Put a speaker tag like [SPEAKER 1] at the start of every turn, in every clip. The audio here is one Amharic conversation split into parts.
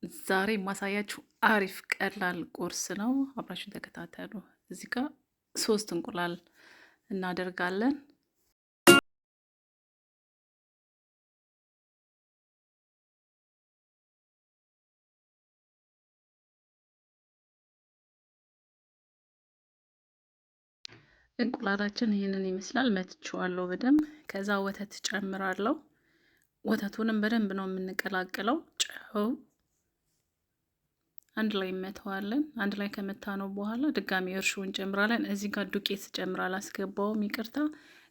[SPEAKER 1] ዛሬ ማሳያችሁ አሪፍ ቀላል ቁርስ ነው። አብራችሁን ተከታተሉ። እዚህ ጋር 3 እንቁላል እናደርጋለን። እንቁላላችን ይህንን ይመስላል። መትቼዋለሁ በደንብ። ከዛ ወተት ጨምራለሁ። ወተቱንም በደንብ ነው የምንቀላቅለው። ጨው አንድ ላይ እንመተዋለን። አንድ ላይ ከመታነው በኋላ ድጋሚ እርሾ እንጨምራለን። እዚህ ጋር ዱቄት ስጨምር አላስገባውም፣ ይቅርታ።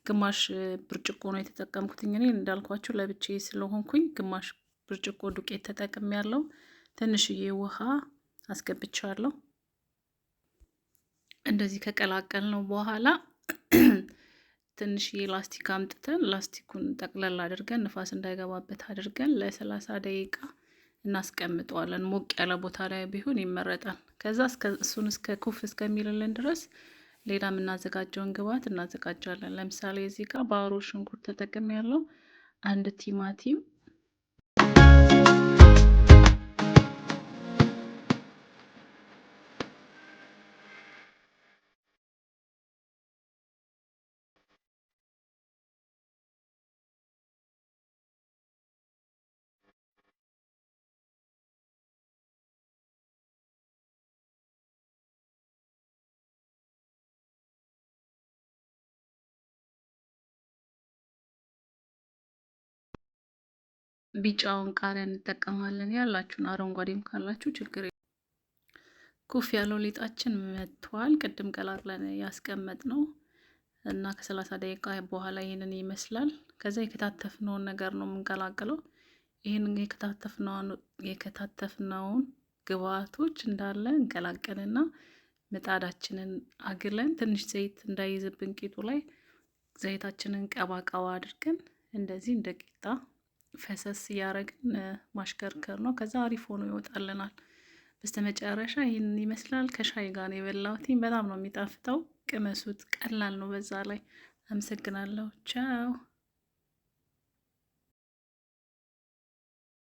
[SPEAKER 1] ግማሽ ብርጭቆ ነው የተጠቀምኩትኝ። እኔ እንዳልኳችሁ ለብቻዬ ስለሆንኩኝ ግማሽ ብርጭቆ ዱቄት ተጠቅሜያለሁ። ትንሽዬ ውሃ አስገብቻለሁ። እንደዚህ ከቀላቀልነው በኋላ ትንሽዬ ላስቲክ አምጥተን ላስቲኩን ጠቅለል አድርገን ንፋስ እንዳይገባበት አድርገን ለ30 ደቂቃ እናስቀምጠዋለን። ሞቅ ያለ ቦታ ላይ ቢሆን ይመረጣል። ከዛ እሱን እስከ ኩፍ እስከሚልልን ድረስ ሌላ የምናዘጋጀውን ግብአት እናዘጋጃለን። ለምሳሌ እዚህ ጋር ባሮ ሽንኩርት ተጠቅሜያለሁ። አንድ ቲማቲም፣ ቢጫውን ቃሪያ እንጠቀማለን። ያላችሁን አረንጓዴም ካላችሁ ችግር የለም። ኩፍ ያለው ሊጣችን መጥቷል። ቅድም ቀላቅለን ያስቀመጥ ነው እና ከ30 ደቂቃ በኋላ ይህንን ይመስላል። ከዛ የከታተፍነውን ነገር ነው የምንቀላቅለው። ይህንን የከታተፍነውን ግብአቶች እንዳለ እንቀላቀልና ምጣዳችንን አግለን ትንሽ ዘይት እንዳይዝብን ቂጡ ላይ ዘይታችንን ቀባቀባ አድርገን እንደዚህ እንደ ቂጣ ፈሰስ እያደረግን ማሽከርከር ነው። ከዛ አሪፍ ሆኖ ይወጣልናል። በስተመጨረሻ ይህንን ይመስላል። ከሻይ ጋር ነው የበላሁት። በጣም ነው የሚጣፍጠው። ቅመሱት። ቀላል ነው በዛ ላይ። አመሰግናለሁ። ቻው